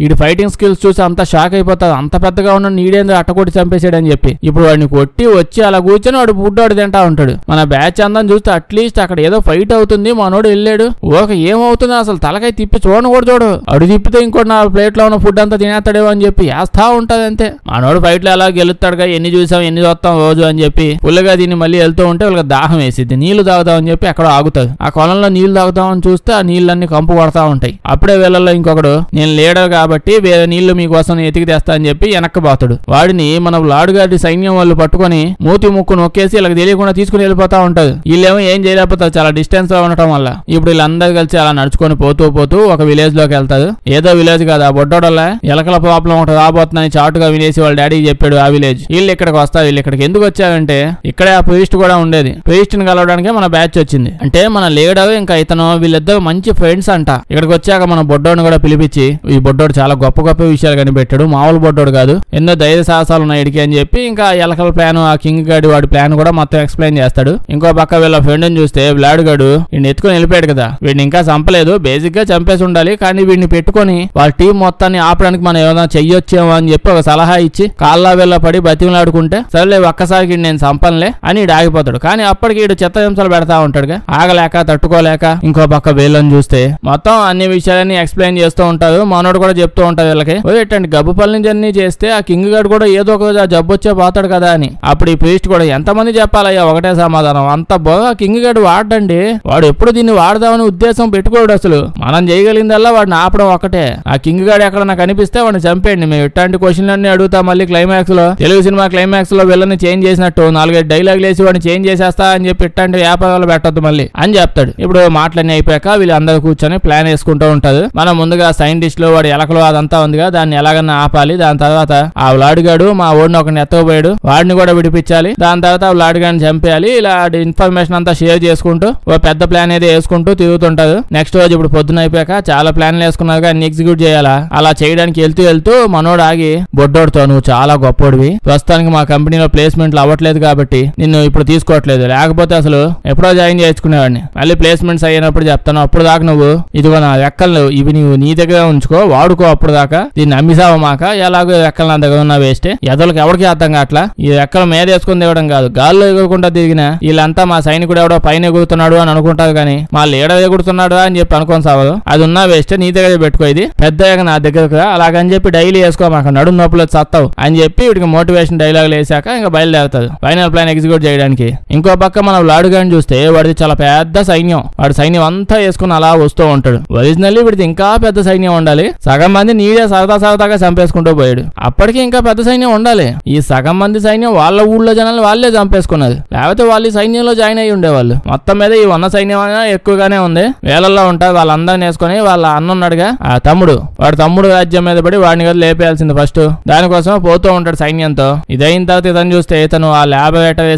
వీడి ఫైటింగ్ స్కిల్స్ చూసి అంత షాక్ అయిపోతాడు. అంత పెద్దగా ఉన్న నీడేందో అట్టకొట్టి చంపేసాడని చెప్పి. ఇప్పుడు వాడిని కొట్టి వచ్చి అలా కూర్చొని వాడు బుడ్డోడు తింటా ఉంటాడు. మన బ్యాచ్ అందరం చూస్తే అట్లీస్ట్ అక్కడ ఏదో ఫైట్ అవుతుంది, మనోడు వెళ్ళాడు. ఓకే ఏమవుతుందో అసలు తలకాయ తిప్పి చూడను కూడా చూడు. అడు తిప్పితే ఇంకోటి నా ప్లేట్ లో ఉన్న ఫుడ్ అంతా తినేస్తాడేమో అని చెప్పి వేస్తా ఉంటది అంతే. మనోడు ఫైట్ లో అలా గెలుస్తాడుగా, ఎన్ని చూసాం ఎన్ని చూస్తాం రోజు అని చెప్పి పుల్లగా దీన్ని మళ్ళీ వెళ్తూ ఉంటే వాళ్ళకి దాహం వేసిద్ది. నీళ్లు తాగుతామని చెప్పి అక్కడ ఆగుతారు. ఆ కొలంలో నీళ్లు తాగుతామని చూస్తే ఆ నీళ్ళన్నీ కంపు కొడతా ఉంటాయి. అప్పుడే వీళ్ళల్లో ఇంకొకడు నేను లీడర్ కాబట్టి వేరే నీళ్లు మీకోసం ఎతికి తెస్తా అని చెప్పి వెనక్కిపోతాడు. వాడిని మన లాడుగాడి సైన్యం వాళ్ళు పట్టుకొని మూతి ముక్కు నొక్కేసి ఇలా తెలియకుండా తీసుకుని వెళ్ళిపోతా ఉంటారు. వీళ్ళేమో ఏం చేయలేకపోతారు చాలా డిస్టెన్స్ లో ఉండటం వల్ల. ఇప్పుడు వీళ్ళందరూ కలిసి అలా నడుచుకొని పోతూ ఒక విలేజ్ లోకి వెళ్తారు. ఏదో విలేజ్ కాదు, ఆ బొడ్డోడల్లా ఎలకల ప్రాబ్లం ఒకటి రాబోతుందని చాటుగా వినేసి వాళ్ళ డాడీకి చెప్పాడు ఆ విలేజ్. వీళ్ళు ఇక్కడికి వస్తారు. వీళ్ళు ఇక్కడికి ఎందుకు వచ్చారంటే ఇక్కడే ఆ ప్రీస్ట్ కూడా ఉండేది. ప్రీస్ట్ ని కలవడానికి మన బ్యాచ్ వచ్చింది. అంటే మన లీడర్ ఇంకా ఇతను వీళ్ళిద్దరు మంచి ఫ్రెండ్స్ అంట. ఇక్కడికి వచ్చాక మన బొడ్డోని కూడా పిలిపించి ఈ బొడ్డోడు బొడ్డోడు చాలా గొప్ప గొప్ప విషయాలు కనిపెట్టాడు, మామూలు బొడ్డోడు కాదు, ఎన్నో ధైర్య సాహసాలు ఉన్నాయి ఇడికి అని చెప్పి ఇంకా ఎలకల ప్లాన్, ఆ కింగ్ గాడి వాడి ప్లాన్ కూడా మొత్తం ఎక్స్ప్లెయిన్ చేస్తాడు. ఇంకో పక్క వీళ్ళ ఫ్రెండ్ ని చూస్తే బ్లాడ్ గాడు వీడిని ఎత్తుకొని వెళ్ళిపోయాడు కదా, వీడిని ఇంకా చంపలేదు, బేసిక్ గా చంపేసి ఉండాలి, కానీ వీడిని పెట్టుకొని వాళ్ళ టీం మొత్తాన్ని ఆపడానికి మనం ఏమైనా చెయ్యొచ్చేమో అని చెప్పి ఒక సలహా ఇచ్చి కాళ్ళ వెళ్ళ పడి బతిమలాడుకుంటే సరేలే ఒక్కసారికి నేను చంపనులే అని ఈడు ఆగిపోతాడు. కానీ అప్పటికి ఈడు చెత్త హింసలు పెడతా ఉంటాడుగా, ఆగలేక తట్టుకోలేక. ఇంకో పక్క వీళ్ళని చూస్తే మొత్తం అన్ని విషయాలని ఎక్స్ప్లెయిన్ చేస్తూ ఉంటారు. మనోడు కూడా చెప్తూ ఉంటాడు వీళ్ళకి, ఏంటంటే గబ్బుపల్లి జర్నీ చేస్తే ఆ కింగ్ గాడు కూడా ఏదో ఒక రోజు ఆ జబ్బు వచ్చే పోతాడు కదా అని. అప్పుడు ఈ ప్రీస్ట్ కూడా ఎంతమంది చెప్పాలయ్యా ఒకటే సమాధానం, అంత బాగా కింగ్ గాడు వాడండి, వాడు ఎప్పుడు దీన్ని వాడదామని ఉద్దేశం పెట్టుకోడు, అసలు మనం చేయగలిగిందల్లా వాడిని ఆపడం ఒకటే. ఆ కింగ్ గాడు ఎక్కడన్నా కనిపిస్తే వాడిని చంపేయండి. మేము ఇట్లాంటి క్వశ్చన్లన్నీ అడుగుతా మళ్ళీ క్లైమాక్స్ లో, తెలుగు సినిమా క్లైమాక్స్ లో వీళ్ళని చేంజ్ చేసినట్టు 4-5 డైలాగులు వేసి వాడిని చేంజ్ చేసేస్తా అని చెప్పి ఇట్లాంటి వ్యాపారాలు పెట్టొద్దు మళ్ళీ అని చెప్తాడు. ఇప్పుడు మాటలన్నీ అయిపోయాక వీళ్ళు అందరూ కూర్చొని ప్లాన్ వేసుకుంటూ ఉంటారు. మనం ముందుగా సైంటిస్ట్ లో వాడి ఎలకలు అదంతా ఉందిగా, దాన్ని ఎలాగన్నా ఆపాలి. దాని తర్వాత ఆ లాడుగాడు మా ఓడిని ఒకరిని ఎత్తకపోయాడు, వాడిని కూడా విడిపించాలి. దాని తర్వాత ఆ లాడుగాడిని చంపేయాలి. ఇలా ఇన్ఫర్మేషన్ అంతా షేర్ చేసుకుంటూ ఓ పెద్ద ప్లాన్ ఏదో వేసుకుంటూ తిరుగుతుంటారు. నెక్స్ట్ రోజు ఇప్పుడు పొద్దున అయిపోయాక చాలా ప్లాన్లు వేసుకున్నారు కానీ ఎగ్జిక్యూట్ చేయాలా. అలా చేయడానికి వెళ్తూ మనోడు ఆగి, బొడ్డోడుతో నువ్వు చాలా గొప్పోడివి, ప్రస్తుతానికి మా కంపెనీలో ప్లేస్మెంట్లు అవ్వట్లేదు కాబట్టి నిన్ను ఇప్పుడు తీసుకోవట్లేదు, లేకపోతే అసలు ఎప్పుడో జాయిన్ చేసుకునేవాడిని, మళ్ళీ ప్లేస్మెంట్స్ అయినప్పుడు చెప్తాను, అప్పుడు దాకా నువ్వు ఇదిగో నా రెక్కలు ఇవి నువ్వు నీ దగ్గర ఉంచుకో, వాడుకో, అప్పుడు దాకా దీన్ని అమ్మిసావు మాక, ఎలాగో రెక్కలు నా దగ్గర ఉన్న వేస్ట్, ఎదలకి ఎవరికి అర్థం కావట్లా, ఈ రెక్కలు మీద వేసుకుని దిగడం కాదు, గాల్లో ఎగురుకుంటా దిగిన వీళ్ళంతా మా సైనికుడు ఎవడో పైన ఎగురుతున్నాడు అని అనుకుంటారు కానీ మా లీడర్ ఎగురుతున్నాడు అని చెప్పి అనుకోని సావదు, అది ఉన్నా వేస్ట్, నీ దగ్గర పెట్టుకో, ఇది పెద్దగా నా దగ్గరకు అలాగని చెప్పి డైలీ వేసుకో, మాకు నడుము నొప్పులు చస్తావు అని చెప్పి వీడికి మోటివేషన్ డైలాగులు వేసాక ఇంకా బయలుదేరుతాడు ఫైనల్ ప్లాన్ ఎగ్జిక్యూట్ చేయడానికి. ఇంకో పక్క మనం లాడుగాని చూస్తే వాడిది చాలా పెద్ద సైన్యం, వాడి సైన్యం అంతా వేసుకుని అలా వస్తూ ఉంటాడు. ఒరిజినల్లీ వీడిది ఇంకా పెద్ద సైన్యం ఉండాలి, సగం మంది నీడే సరదాగా చంపేసుకుంటూ పోయాడు. అప్పటికి ఇంకా పెద్ద సైన్యం ఉండాలి, ఈ సగం మంది సైన్యం వాళ్ళ ఊళ్ళో జనాలు వాళ్ళే చంపేసుకున్నది, లేకపోతే వాళ్ళు ఈ సైన్యంలో జాయిన్ అయ్యి ఉండేవాళ్ళు. మొత్తం మీద ఈ ఉన్న సైన్యం ఎక్కువగానే ఉంది, వేలల్లో ఉంటారు. వాళ్ళందరినీ వేసుకుని వాళ్ళ అన్న ఉన్నాడుగా ఆ తమ్ముడు, వాడి తమ్ముడు రాజ్యం మీద పడి వాడిని కదా లేపేయాల్సింది ఫస్ట్, దానికోసం పోతూ ఉంటాడు సైన్యంతో. ఇదైన తర్వాత ఇతను చూస్తే ఇతను ఆ ల్యాబొరేటరీ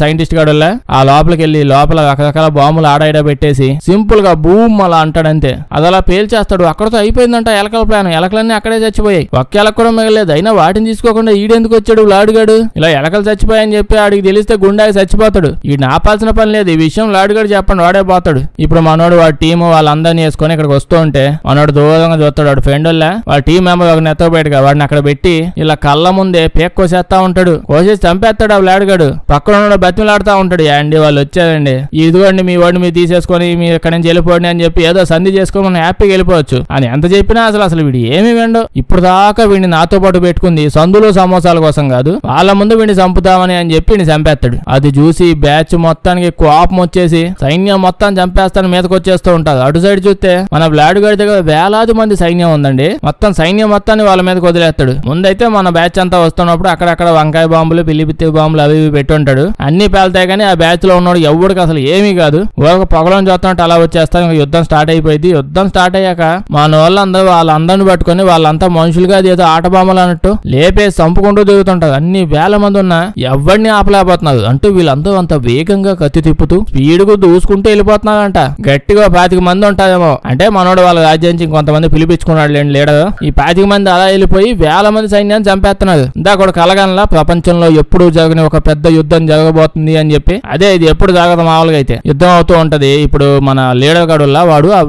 సైంటిస్ట్ గాడుల్లా ఆ లోపలికి వెళ్ళి లోపల రకరకాల బాంబులు ఆడాయిడా పెట్టేసి సింపుల్ గా బూమ్ అలా అంటాడంతే, అది అలా పేల్చేస్తాడు. అక్కడతో అయిపోయిందంట ఎలకల ప్లాన్, ఎలకలన్నీ అక్కడే చచ్చిపోయాయి, ఒక్క ఎలక కూడా మిగలేదు. అయినా వాటిని తీసుకోకుండా ఈడెందుకు వచ్చాడు లాడుగాడు, ఇలా ఎలకలు చచ్చిపోయాయని చెప్పి ఆడికి తెలిస్తే గుండాకి చచ్చిపోతాడు, ఈడిని ఆపాల్సిన పని లేదు, ఈ విషయం లాడుగాడు చెప్పండి వాడే పోతాడు. ఇప్పుడు మనోడు వాడి టీము వాళ్ళందరినీ వేసుకొని ఇక్కడికి వస్తూ ఉంటే మనోడు దూరంగా చూస్తాడు, వాడు ఫ్రెండ్ వల్ల వాళ్ళ టీం మెంబర్ ఒక నెత్తబయటగా వాడిని అక్కడ పెట్టి ఇలా కళ్ళ ముందే పేక్ కోసేస్తా ఉంటాడు, కోసేసి చంపేస్తాడు. ఆ లాడుగాడు పక్కన ఉన్న బతిమలాడుతా ఉంటాడు, అండి వాళ్ళు వచ్చారండి, ఇదిగోండి మీ వాడిని మీరు తీసేసుకొని మీరు ఇక్కడ నుంచి వెళ్ళిపోండి అని చెప్పి ఏదో సంధి చేసుకొని మనం హ్యాపీగా వెళ్ళిపోవచ్చు అని ఎంత చెప్పినా అసలు వీడు ఏమి వెండు. ఇప్పుడు దాకా వీడిని నాతో పాటు పెట్టుకుంది సందులు సమోసాల కోసం కాదు, వాళ్ళ ముందు వీడిని చంపుతామని అని చెప్పి వీడిని చంపేస్తాడు. అది చూసి బ్యాచ్ మొత్తానికి కోపం వచ్చేసి సైన్యం మొత్తం చంపేస్తాను మీదకి వచ్చేస్తూ ఉంటారు. అటు సైడ్ చూస్తే మన బ్లాడ్ గాడి దగ్గర వేలాది మంది సైన్యం ఉందండి, మొత్తం సైన్యం మొత్తాన్ని వాళ్ళ మీదకి వదిలేస్తాడు. ముందైతే మన బ్యాచ్ అంతా వస్తున్నప్పుడు అక్కడక్కడ వంకాయ బాంబులు పిల్లిపిత్తి బాంబులు అవి పెట్టుంటాడు, అన్ని పేలుతాయి కానీ ఆ బ్యాచ్ లో ఉన్నాడు ఎవడికి అసలు ఏమీ కాదు, ఒక పొగలను చూస్తున్నట్టు అలా వచ్చేస్తాం. యుద్ధం స్టార్ట్ అయిపోయింది. యుద్ధం స్టార్ట్ అయ్యాక మన వాళ్ళందరూ వాళ్ళందరిని పట్టుకొని వాళ్ళంతా మనుషులుగా ఏదో ఆట బాంబులు అన్నట్టు లేపేసి చంపుకుంటూ దిగుతుంటారు. అన్ని వేల మంది ఉన్నా ఎవరిని ఆపలేకపోతున్నారు, అంటూ వీళ్ళందరూ అంత వేగంగా కత్తి తిప్పుతూ స్పీడ్గా దూసుకుంటూ వెళ్ళిపోతున్నారంట. గట్టిగా 25 మంది ఉంటారేమో, అంటే మనోడు వాళ్ళ రాజ్యం నుంచి ఇంకొంతమంది పిలిపించుకున్నాడు లేండి లీడర్. ఈ 25 మంది అలా వెళ్ళిపోయి వేల మంది సైన్యాన్ని చంపేస్తున్నారు. ఇందాక కూడా కలగనలా ప్రపంచంలో ఎప్పుడు జరగని ఒక పెద్ద యుద్ధం జరగబోతుంది అని చెప్పి, అదే ఇది ఎప్పుడు జరగదు మామూలుగా అయితే యుద్ధం అవుతూ ఉంటది. ఇప్పుడు మన లీడర్ గాడు వాడు ఆ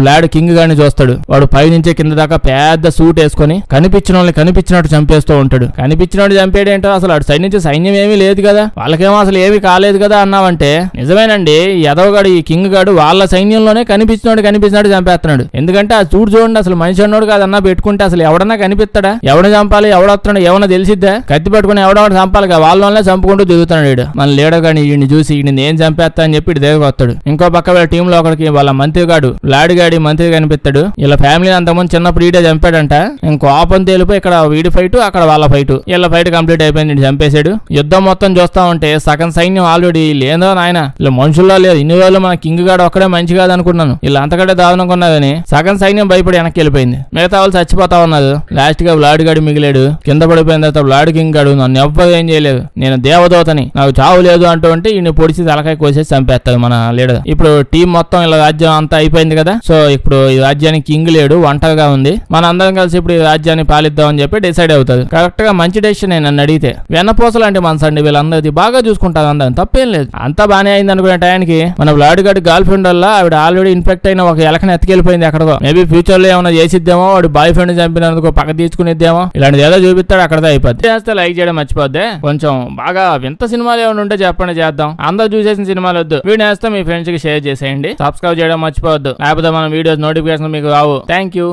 బ్లాడ్ కింగ్ గాడిని చూస్తాడు, వాడు పై నుంచి కింద దాకా పెద్ద సూట్ వేసుకొని కనిపించిన వాళ్ళని కనిపించినట్టు చంపేస్తూ ఉంటాడు. కనిపించినట్టు చంపేడేంటో అసలు అటు సైడ్ నుంచి సైన్యం ఏమీ లేదు కదా, వాళ్ళకేమో అసలు ఏమీ కాలేదు కదా అన్నావంటే నిజమేనండి. ఎదవగాడు ఈ కింగ్ గాడు వాళ్ళ సైన్యంలోనే కనిపించినట్టు చంపేస్తున్నాడు. ఎందుకంటే ఆ చూడండి అసలు మనిషి అన్నోడు కాదన్నా పెట్టుకుంటే అసలు ఎవడన్నా కనిపిస్తాడా, ఎవడు చంపాలి ఎవడొస్తున్నాడు ఏమన్నా తెలిసిద్దా, కత్తి పెట్టుకుని ఎవడెవడు చంపాలి వాళ్ళనే చంపుకుంటూ దిగుతున్నాడు వీడు. మన లీడర్ గాని వీడిని చూసి వీడిని నేను చంపేస్తా అని చెప్పి ఇటు దగ్గరకు వస్తాడు. ఇంకో పక్క వీళ్ళ టీమ్ లో ఒకరికి వాళ్ళ మంత్రి గాడు లాడిగాడి మంత్రి కనిపిస్తాడు. ఇలా ఫ్యామిలీ అంతకుముందు చిన్నప్పుడు ఈడే చంపాడంట. ఇంకో ఆపం తేలిపోయి ఇక్కడ వీడి ఫైట్ అక్కడ వాళ్ళ ఫైట్, వీళ్ళ ఫైట్ కంప్లీట్ అయిపోయింది, చంపేశాడు. యుద్ధం మొత్తం చూస్తా ఉంటే సగం సైన్యం ఆల్రెడీ లేదో నాయన ఇలా మనుషుల్లో లేదు. ఇన్ని రోజులు మన కింగ్ గాడు ఒక్కడే మంచి కాదు అనుకున్నాను, ఇలా అంతకంటే దారుణంగా సగం సైన్యం భయపడి వెనక్కి వెళ్ళిపోయింది. మిగతా వాళ్ళు చచ్చిపోతా ఉన్నారు. లాస్ట్ గా బ్లాడ్ గాడి మిగిలాడు. కింద పడిపోయిన తర్వాత బ్లాడ్ కింగ్ గాడు నన్ను ఎవ్వరు ఏం చేయలేదు, నేను దేవదూతని, నాకు చావు లేదు అంటూ ఉంటే ఈయన పొడిచి తలకాయ కోసేసి చంపేస్తాడు మన లీడర్. ఇప్పుడు టీం మొత్తం ఇలా రాజ్యం అంతా అయిపోయింది కదా. సో ఇప్పుడు ఈ రాజ్యానికి కింగ్ లేడు, వంట ఒంటరిగా ఉంది, మన అందరం కలిసి ఇప్పుడు ఈ రాజ్యాన్ని పాలిద్దాం అని చెప్పి డిసైడ్ అవుతుంది. కరెక్ట్ గా మంచి డెసిషన్ నన్ను అడిగితే. వెన్నపూస లాంటి మనసు అండి వీళ్ళందరిది, బాగా చూసుకుంటారు అందరం, తప్పేం లేదు. అంతా బానే అయింది అనుకునే టైంకి మన వ్లాడ్ గారి గర్ల్ ఫ్రెండ్ వల్ల ఆవిడ ఆల్రెడీ ఇన్ఫెక్ట్ అయిన ఒక ఎలకని ఎత్తుకెళ్ళిపోయింది ఎక్కడికో. మేబీ ఫ్యూచర్ లో ఏమైనా చేసిద్దేమో, వాడు బాయ్ ఫ్రెండ్ చంపినందుకు పక్క తీసుకునిద్దేమో, ఇలాంటిది ఏదో చూపిస్తాడు అక్కడతో అయిపోద్ది. చేస్తే లైక్ చేయడం మర్చిపోద్దే. కొంచెం బాగా వింత సినిమాలు ఏమైనా ఉంటే చెప్పండి, చేద్దాం. అందరూ చూసేసిన సినిమాలు వద్దు, వీడియో వేస్తే మీ ఫ్రెండ్స్ కి షేర్ చేసేయండి. సబ్స్క్రైబ్ చేయడం మర్చిపోవద్దు, లేకపోతే మన వీడియోస్ నోటిఫికేషన్ మీకు రావు. Thank you.